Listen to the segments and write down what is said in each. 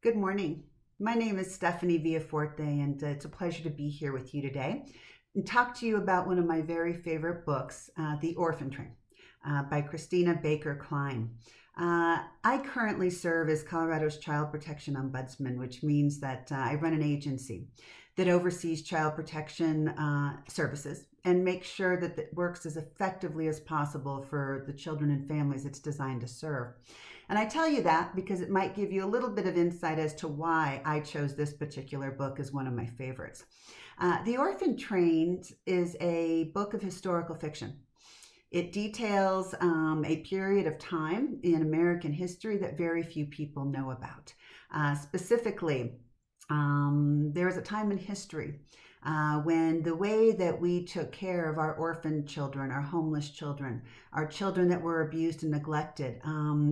Good morning. My name is Stephanie Villafuerte, and it's a pleasure to be here with you today and talk to you about one of my very favorite books, The Orphan Train by Christina Baker Kline. I currently serve as Colorado's Child Protection Ombudsman, which means that I run an agency that oversees child protection services and makes sure that it works as effectively as possible for the children and families it's designed to serve. And I tell you that because it might give you a little bit of insight as to why I chose this particular book as one of my favorites. The Orphan Train is a book of historical fiction. It details a period of time in American history that very few people know about. Specifically, there was a time in history when the way that we took care of our orphan children, our homeless children, our children that were abused and neglected,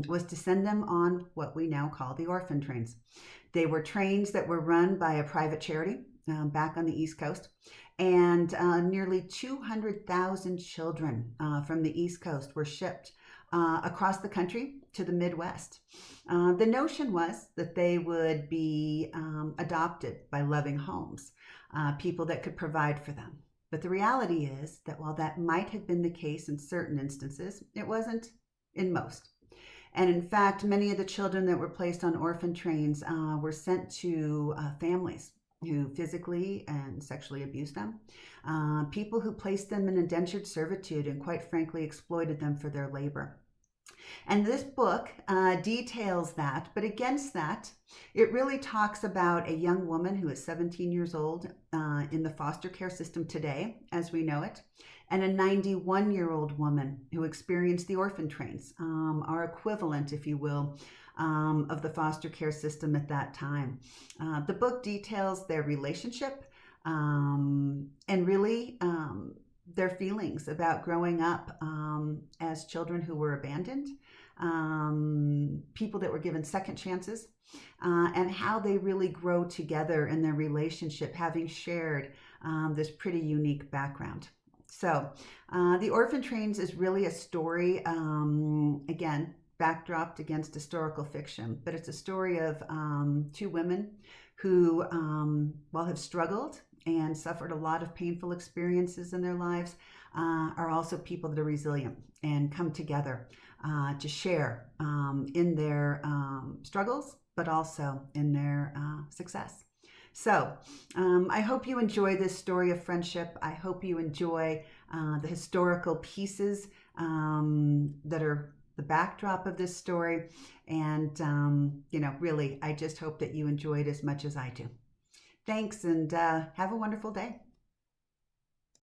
was to send them on what we now call the orphan trains. They were trains that were run by a private charity back on the East Coast, and nearly 200,000 children from the East Coast were shipped across the country to the Midwest. The notion was that they would be adopted by loving homes, people that could provide for them. But the reality is that while that might have been the case in certain instances, it wasn't in most. And in fact, many of the children that were placed on orphan trains were sent to families who physically and sexually abused them, people who placed them in indentured servitude and quite frankly exploited them for their labor. And this book details that, but against that, it really talks about a young woman who is 17 years old in the foster care system today, as we know it, and a 91-year-old woman who experienced the orphan trains, our equivalent, if you will, of the foster care system at that time. The book details their relationship and really their feelings about growing up as children who were abandoned, people that were given second chances, and how they really grow together in their relationship, having shared this pretty unique background. So The Orphan Trains is really a story, again, backdropped against historical fiction, but it's a story of two women who, while have struggled and suffered a lot of painful experiences in their lives, are also people that are resilient and come together to share in their struggles, but also in their success. So I hope you enjoy this story of friendship. I hope you enjoy the historical pieces that are the backdrop of this story. And, really, I just hope that you enjoy it as much as I do. Thanks, and have a wonderful day.